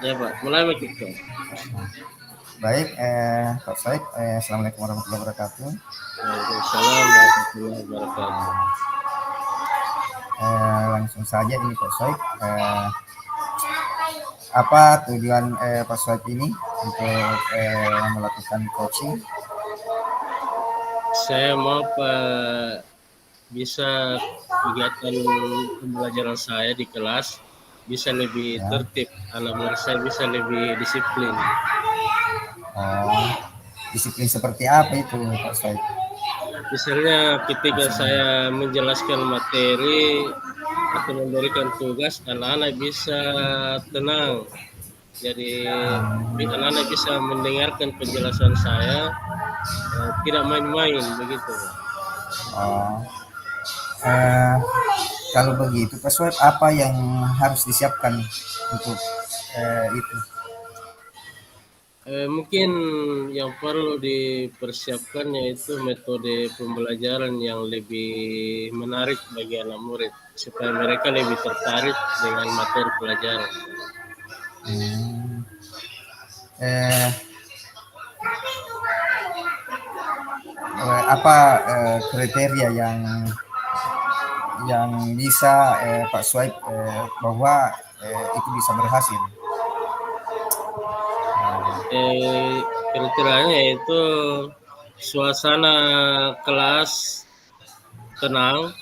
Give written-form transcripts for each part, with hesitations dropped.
Ya Pak, mulai begitu. Baik, Pak Said, Assalamualaikum warahmatullahi wabarakatuh. Waalaikumsalam warahmatullahi wabarakatuh. Langsung saja ini Pak Said, apa tujuan Pak Said ini untuk melakukan coaching? Saya mau Pak bisa kegiatan pembelajaran saya di kelas bisa lebih Ya. tertib, anak murid saya bisa lebih disiplin. Oh, disiplin seperti apa itu Pak Said? Misalnya ketika Maksudnya? saya menjelaskan materi atau memberikan tugas, anak-anak bisa tenang. Jadi anak-anak bisa mendengarkan penjelasan saya, tidak main-main begitu. Oh, eh, kalau begitu Pak Said, apa yang harus disiapkan untuk itu? Mungkin yang perlu dipersiapkan yaitu metode pembelajaran yang lebih menarik bagi anak murid supaya mereka lebih tertarik dengan materi pelajaran. Hmm, eh, apa kriteria yang bisa Pak Swipe bahwa itu bisa berhasil. Kriterianya yaitu suasana kelas tenang,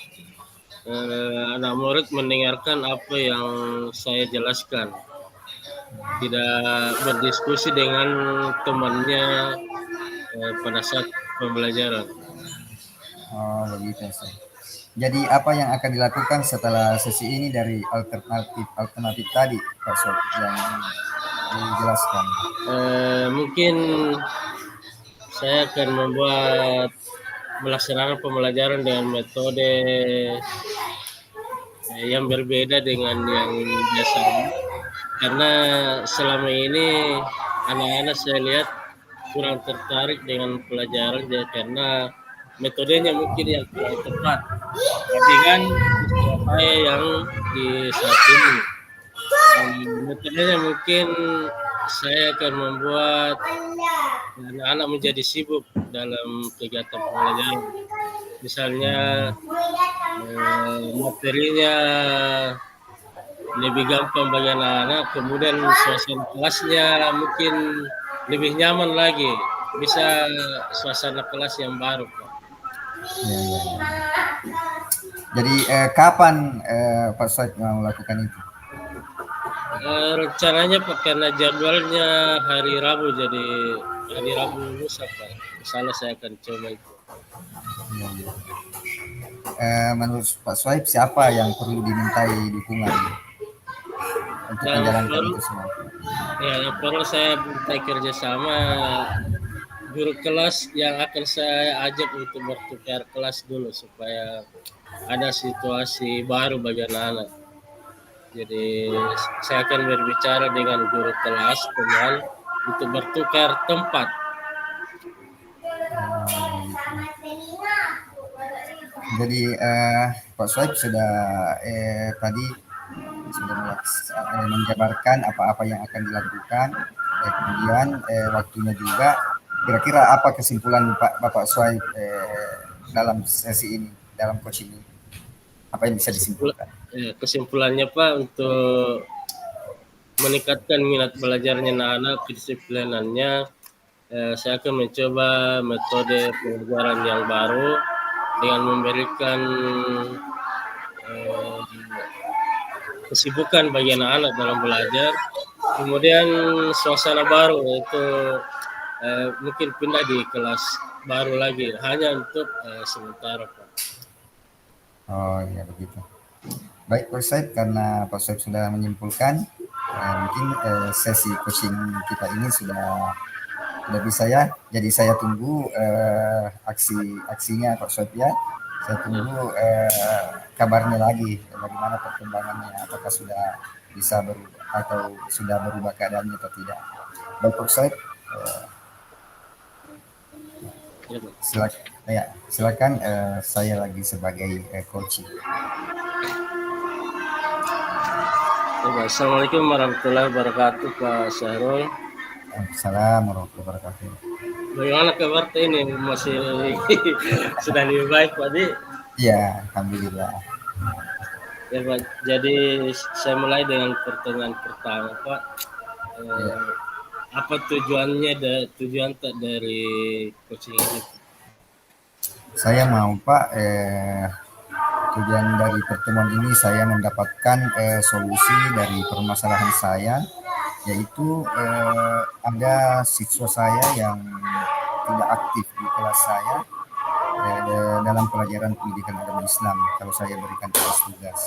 anak murid mendengarkan apa yang saya jelaskan, tidak berdiskusi dengan temannya pada saat pembelajaran. Oh, begitu sih. Jadi apa yang akan dilakukan setelah sesi ini dari alternatif tadi Pak Swipe yang dijelaskan? Mungkin saya akan melaksanakan pembelajaran dengan metode yang berbeda dengan yang biasa. Karena selama ini anak-anak saya lihat kurang tertarik dengan pelajaran ya, karena metodenya mungkin yang kurang tepat dengan istilah saya yang di saat ini. Metodenya mungkin saya akan membuat anak-anak menjadi sibuk dalam kegiatan pembelajaran. Misalnya materinya lebih gampang bagi anak-anak, kemudian suasana kelasnya mungkin lebih nyaman lagi, bisa suasana kelas yang baru Pak. Ya, ya, ya. Jadi kapan Pak Swipe mau melakukan itu? Rencananya Pak, karena jadwalnya hari Rabu, jadi hari Rabu lusa Pak, misalnya saya akan coba itu. Ya, ya. Menurut Pak Swipe siapa yang perlu dimintai dukungan untuk Yang menjalankan perlu itu semua? yang perlu saya minta kerjasama guru kelas yang akan saya ajak untuk bertukar kelas dulu supaya ada situasi baru bagi anak-anak. Jadi saya akan berbicara dengan guru kelas teman untuk bertukar tempat. Jadi Pak Swipe sudah tadi sudah menjabarkan apa-apa yang akan dilakukan, kemudian waktunya juga. Kira-kira apa kesimpulan Bapak Swipe dalam sesi ini, dalam coaching ini? Apa yang bisa disimpulkan? Kesimpulannya Pak, untuk meningkatkan minat belajarnya anak-anak, kedisiplinannya, saya akan mencoba metode pembelajaran yang baru dengan memberikan eh, kesibukan bagi anak-anak dalam belajar. Kemudian suasana baru, yaitu mungkin pindah di kelas baru lagi, hanya untuk sementara Pak. Oh ya begitu. Baik Pak Said, karena Pak Said sudah menyimpulkan, mungkin sesi coaching kita ini sudah bisa ya. Jadi saya tunggu aksinya Pak Said ya. Saya tunggu kabarnya lagi, bagaimana perkembangannya, apakah sudah bisa berubah atau sudah berubah keadaannya atau tidak. Baik Pak Said, Ya, Pak. silakan saya lagi sebagai coach. Assalamualaikum warahmatullahi wabarakatuh, Pak Syahrul. Assalamualaikum warahmatullahi wabarakatuh. Bagaimana kabar ini? Masih sudah lebih baik, Pak Di? Ya, alhamdulillah. Ya, Pak. Jadi saya mulai dengan pertanyaan pertama, Pak. Ya, Eh, apa tujuannya tujuan tak dari coaching ini? saya mau Pak, tujuan dari pertemuan ini saya mendapatkan solusi dari permasalahan saya, yaitu ada siswa saya yang tidak aktif di kelas saya dalam pelajaran pendidikan agama Islam. Kalau saya berikan tugas-tugas,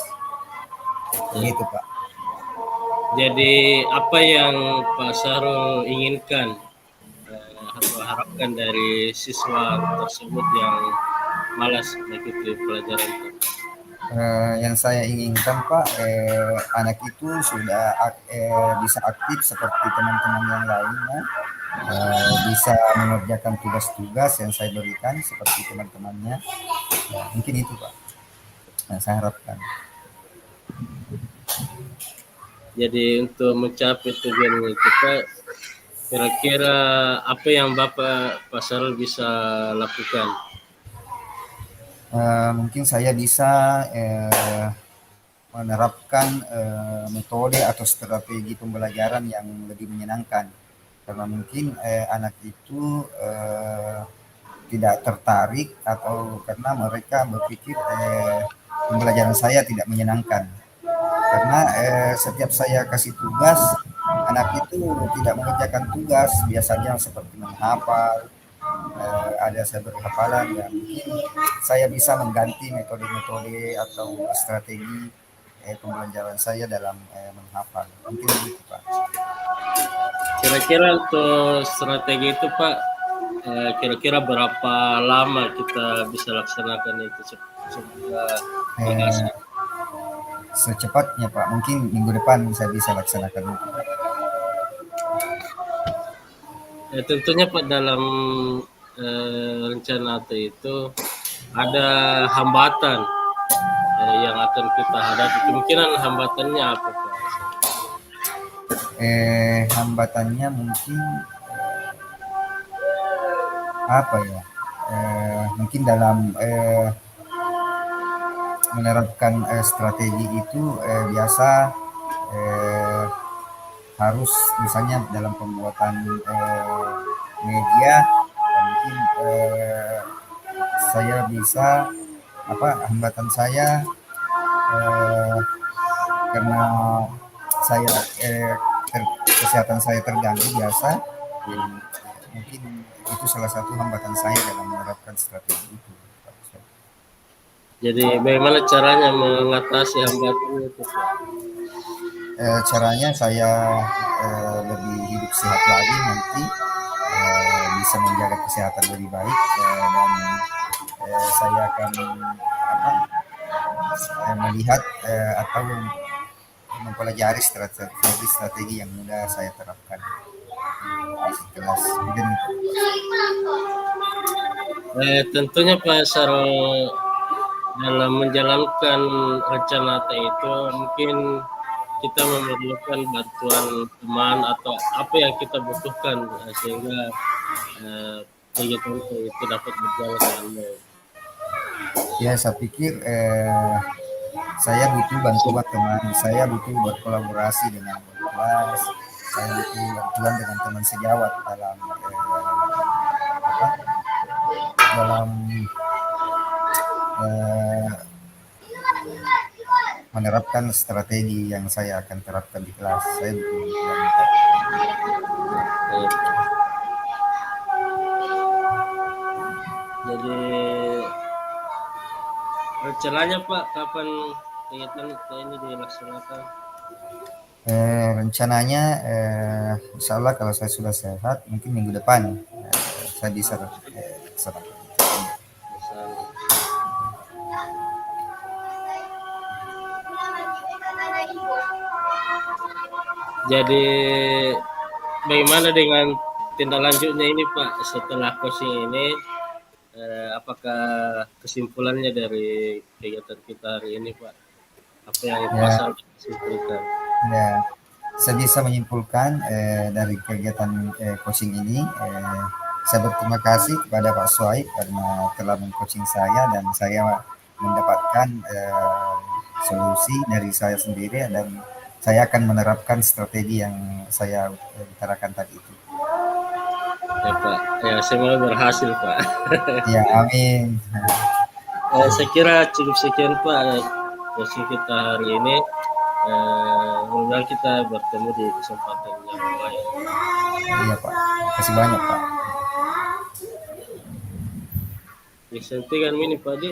Ya. begitu Pak. Jadi apa yang Pak Syahrul inginkan atau harapkan dari siswa tersebut yang malas mengikuti pelajaran? Yang saya inginkan Pak, anak itu sudah bisa aktif seperti teman-teman yang lainnya, bisa mengerjakan tugas-tugas yang saya berikan seperti teman-temannya. Mungkin itu Pak, yang saya harapkan. Jadi untuk mencapai tujuan itu Pak, kira-kira apa yang Bapak Pak Syahrul bisa lakukan? Mungkin saya bisa menerapkan metode atau strategi pembelajaran yang lebih menyenangkan, karena mungkin anak itu tidak tertarik atau karena mereka berpikir pembelajaran saya tidak menyenangkan, karena setiap saya kasih tugas anak itu tidak mengerjakan tugas, biasanya seperti menghafal, ada saya beri hafalan, ya mungkin saya bisa mengganti metode-metode atau strategi pembelajaran saya dalam menghafal, mungkin begitu Pak. Kira-kira untuk strategi itu Pak, kira-kira berapa lama kita bisa laksanakan itu semoga Eh, berhasil? Secepatnya Pak, mungkin minggu depan saya bisa laksanakan itu. Tentunya Pak dalam rencana itu ada hambatan yang akan kita hadapi. Kemungkinan hambatannya apa Pak? Hambatannya mungkin apa ya? Mungkin dalam menerapkan strategi itu biasa eh, harus misalnya dalam pembuatan media, mungkin saya bisa apa hambatan saya eh, karena saya kesehatan saya terganggu biasa, mungkin itu salah satu hambatan saya dalam menerapkan strategi itu. Jadi bagaimana caranya mengatasi hambatan itu Pak? Caranya saya lebih hidup sehat lagi nanti, bisa menjaga kesehatan lebih baik, dan saya akan apa, melihat atau mempelajari strategi yang mudah saya terapkan di kelas. Mungkin Tentunya Pak Sarul dalam menjalankan rencana itu mungkin kita memerlukan bantuan teman atau apa yang kita butuhkan sehingga eh, kegiatan itu dapat berjalan dengan baik. ya saya pikir saya butuh bantuan teman, saya butuh berkolaborasi dengan kelas, saya butuh bantuan dengan teman sejawat dalam apa, dalam eh, menerapkan strategi yang saya akan terapkan di kelas. Saya butuh bantuan. Eh, Jadi rencananya Pak kapan kegiatan ini dilaksanakan? Rencananya insya Allah kalau saya sudah sehat mungkin minggu depan saya bisa laksanakan. Misalnya. Jadi bagaimana dengan tindak lanjutnya ini Pak setelah coaching ini? Apakah kesimpulannya dari kegiatan kita hari ini Pak? Apa yang Pak Ya, Saleh simpulkan? ya. Saya bisa menyimpulkan dari kegiatan coaching ini, saya berterima kasih kepada Pak Soaib karena telah mengcoaching saya dan saya mendapatkan solusi dari saya sendiri dan saya akan menerapkan strategi yang saya utarakan tadi itu. Ya Pak, ya semoga berhasil Pak. Ya, amin. Saya kira cukup sekian Pak sesi kita hari ini. Mudah-mudahan kita bertemu di kesempatan yang lain. Iya Pak, terima kasih banyak Pak. Disampaikan ini Pak Di.